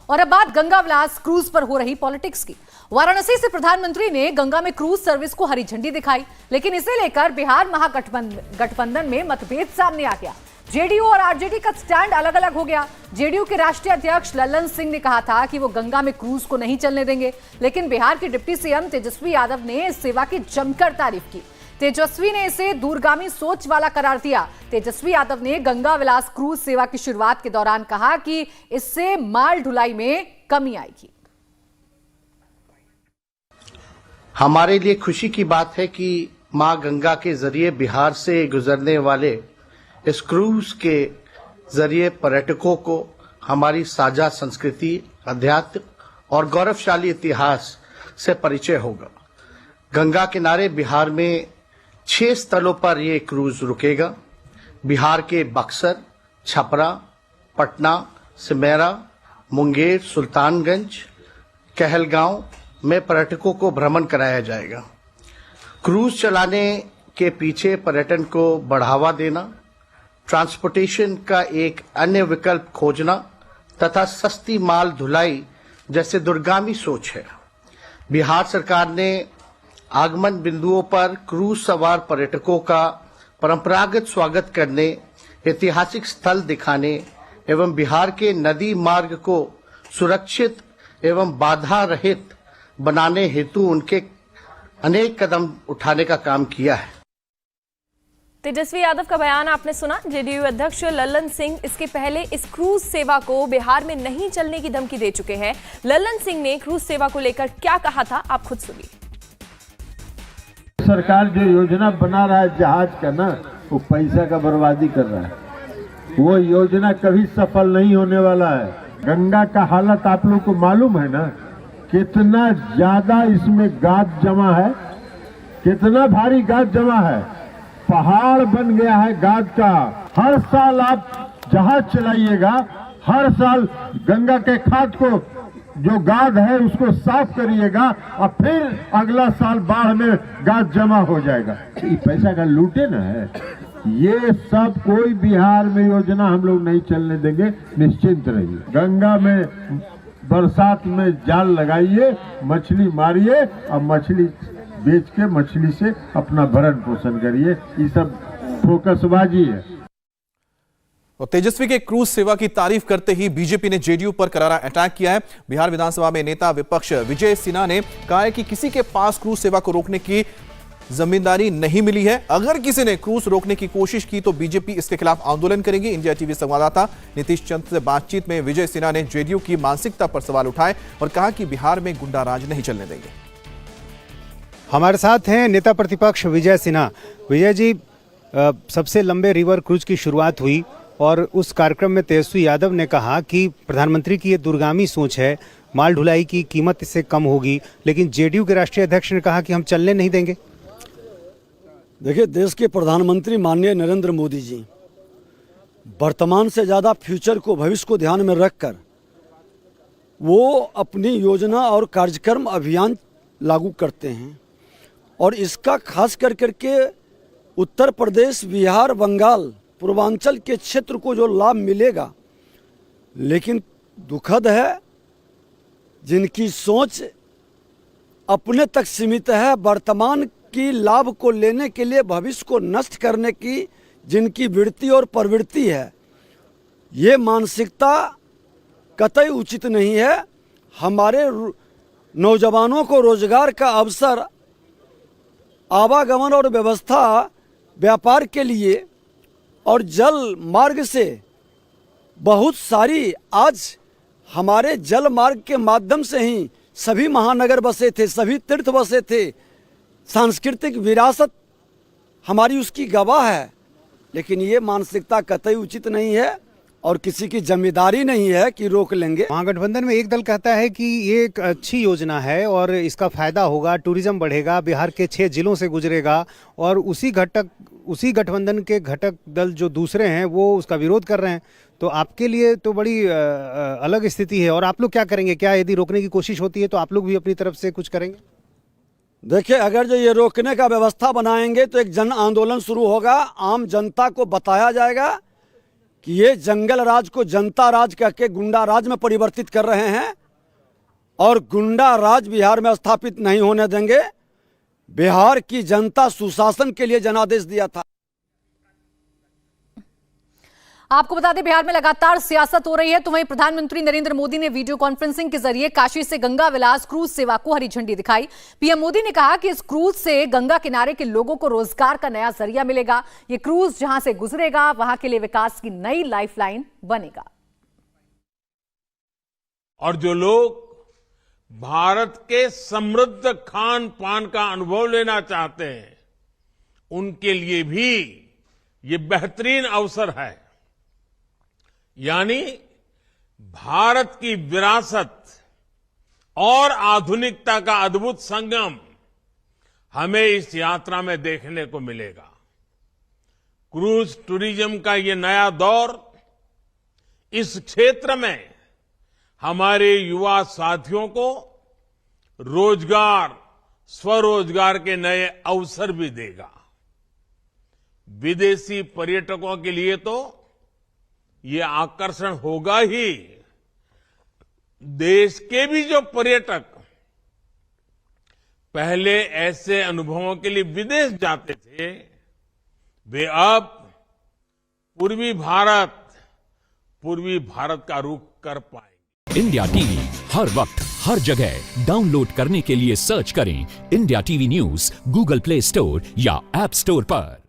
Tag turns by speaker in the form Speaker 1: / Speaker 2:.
Speaker 1: और अब बात गंगा विलास क्रूज पर हो रही पॉलिटिक्स की। वाराणसी से प्रधानमंत्री ने गंगा में क्रूज सर्विस को हरी झंडी दिखाई, लेकिन इसे लेकर बिहार महागठबंधन में मतभेद सामने आ गया। जेडीयू और आरजेडी का स्टैंड अलग अलग हो गया। जेडीयू के राष्ट्रीय अध्यक्ष लल्लन सिंह ने कहा था कि वो गंगा में क्रूज को नहीं चलने देंगे, लेकिन बिहार के डिप्टी सीएम तेजस्वी यादव ने इस सेवा की जमकर तारीफ की। तेजस्वी ने इसे दूरगामी सोच वाला करार दिया। तेजस्वी यादव ने गंगा विलास क्रूज सेवा की शुरुआत के दौरान कहा कि इससे माल ढुलाई में कमी आएगी।
Speaker 2: हमारे लिए खुशी की बात है कि मां गंगा के जरिए बिहार से गुजरने वाले इस क्रूज के जरिए पर्यटकों को हमारी साझा संस्कृति, अध्यात्म और गौरवशाली इतिहास से परिचय होगा। गंगा किनारे बिहार में 6 स्थलों पर यह क्रूज रुकेगा। बिहार के बक्सर, छपरा, पटना, सिमेरा, मुंगेर, सुल्तानगंज, कहलगांव में पर्यटकों को भ्रमण कराया जाएगा। क्रूज चलाने के पीछे पर्यटन को बढ़ावा देना, ट्रांसपोर्टेशन का एक अन्य विकल्प खोजना तथा सस्ती माल ढुलाई जैसे दूरगामी सोच है। बिहार सरकार ने आगमन बिंदुओं पर क्रूज सवार पर्यटकों का परंपरागत स्वागत करने, ऐतिहासिक स्थल दिखाने एवं बिहार के नदी मार्ग को सुरक्षित एवं बाधा रहित बनाने हेतु उनके अनेक कदम उठाने का काम किया है।
Speaker 3: तेजस्वी यादव का बयान आपने सुना। जेडीयू अध्यक्ष लल्लन सिंह इसके पहले इस क्रूज सेवा को बिहार में नहीं चलने की धमकी दे चुके हैं। लल्लन सिंह ने क्रूज सेवा को लेकर क्या कहा था, आप खुद सुनिए।
Speaker 4: सरकार जो योजना बना रहा है जहाज का ना, वो पैसा का बर्बादी कर रहा है। वो योजना कभी सफल नहीं होने वाला है। गंगा का हालत आप लोग को मालूम है ना, कितना ज्यादा इसमें गाद जमा है, कितना भारी गाद जमा है, पहाड़ बन गया है गाद का। हर साल आप जहाज चलाइएगा, हर साल गंगा के खाद को जो गाद है उसको साफ करिएगा और फिर अगला साल बाढ़ में गाद जमा हो जाएगा। ये पैसा का लूटे ना है। ये सब कोई बिहार में योजना हम लोग नहीं चलने देंगे, निश्चिंत रहिए। गंगा में बरसात में जाल लगाइए, मछली मारिए और मछली बेच के मछली से अपना भरण पोषण करिए। ये सब फोकसबाजी है।
Speaker 5: और तेजस्वी के क्रूज सेवा की तारीफ करते ही बीजेपी ने जेडीयू पर करारा अटैक किया है। बिहार विधानसभा में नेता विपक्ष विजय सिन्हा ने कहा है कि किसी के पास क्रूज सेवा को रोकने की जिम्मेदारी नहीं मिली है। अगर किसी ने क्रूज रोकने की कोशिश की तो बीजेपी इसके खिलाफ आंदोलन करेगी। इंडिया टीवी संवाददाता नीतीश चंद से बातचीत में विजय सिन्हा ने जेडीयू की मानसिकता पर सवाल उठाए और कहा कि बिहार में गुंडाराज नहीं चलने देंगे।
Speaker 6: हमारे साथ हैं नेता प्रतिपक्ष विजय सिन्हा। विजय जी, सबसे लंबे रिवर क्रूज की शुरुआत हुई और उस कार्यक्रम में तेजस्वी यादव ने कहा कि प्रधानमंत्री की ये दूरगामी सोच है, माल ढुलाई की कीमत इससे कम होगी, लेकिन जेडीयू के राष्ट्रीय अध्यक्ष ने कहा कि हम चलने नहीं देंगे।
Speaker 7: देखिए, देश के प्रधानमंत्री माननीय नरेंद्र मोदी जी वर्तमान से ज़्यादा फ्यूचर को, भविष्य को ध्यान में रखकर वो अपनी योजना और कार्यक्रम अभियान लागू करते हैं और इसका खास कर करके उत्तर प्रदेश, बिहार, बंगाल, पूर्वांचल के क्षेत्र को जो लाभ मिलेगा, लेकिन दुखद है जिनकी सोच अपने तक सीमित है, वर्तमान की लाभ को लेने के लिए भविष्य को नष्ट करने की जिनकी वृत्ति और प्रवृत्ति है, ये मानसिकता कतई उचित नहीं है। हमारे नौजवानों को रोजगार का अवसर, आवागमन और व्यवस्था, व्यापार के लिए और जल मार्ग से बहुत सारी, आज हमारे जल मार्ग के माध्यम से ही सभी महानगर बसे थे, सभी तीर्थ बसे थे, सांस्कृतिक विरासत हमारी उसकी गवाह है। लेकिन ये मानसिकता कतई उचित नहीं है और किसी की जिम्मेदारी नहीं है कि रोक लेंगे।
Speaker 6: महागठबंधन में एक दल कहता है कि ये एक अच्छी योजना है और इसका फायदा होगा, टूरिज्म बढ़ेगा, बिहार के 6 जिलों से गुजरेगा, और उसी गठबंधन के घटक दल जो दूसरे हैं वो उसका विरोध कर रहे हैं। तो आपके लिए तो बड़ी अलग स्थिति है। और आप लोग क्या करेंगे? क्या यदि रोकने की कोशिश होती है तो आप लोग भी अपनी तरफ से कुछ करेंगे?
Speaker 7: देखिए, अगर जो ये रोकने का व्यवस्था बनाएंगे तो एक जन आंदोलन शुरू होगा। आम जनता को बताया जाएगा कि ये जंगल राज को जनता राज कह के गुंडा राज में परिवर्तित कर रहे हैं और गुंडा राज बिहार में स्थापित नहीं होने देंगे। बिहार की जनता सुशासन के लिए जनादेश दिया था।
Speaker 1: आपको बता दें, बिहार में लगातार सियासत हो रही है, तो वहीं प्रधानमंत्री नरेंद्र मोदी ने वीडियो कॉन्फ्रेंसिंग के जरिए काशी से गंगा विलास क्रूज सेवा को हरी झंडी दिखाई। पीएम मोदी ने कहा कि इस क्रूज से गंगा किनारे के लोगों को रोजगार का नया जरिया मिलेगा। ये क्रूज जहां से गुजरेगा वहां के लिए विकास की नई लाइफलाइन बनेगा।
Speaker 8: और जो लोग भारत के समृद्ध खान पान का अनुभव लेना चाहते हैं, उनके लिए भी ये बेहतरीन अवसर है। यानी भारत की विरासत और आधुनिकता का अद्भुत संगम हमें इस यात्रा में देखने को मिलेगा। क्रूज टूरिज्म का ये नया दौर इस क्षेत्र में हमारे युवा साथियों को रोजगार, स्वरोजगार के नए अवसर भी देगा। विदेशी पर्यटकों के लिए तो ये आकर्षण होगा ही। देश के भी जो पर्यटक पहले ऐसे अनुभवों के लिए विदेश जाते थे, वे अब पूर्वी भारत का रुख कर पाएंगे।
Speaker 9: इंडिया टीवी हर वक्त हर जगह डाउनलोड करने के लिए सर्च करें India TV news Google play store या ऐप स्टोर पर।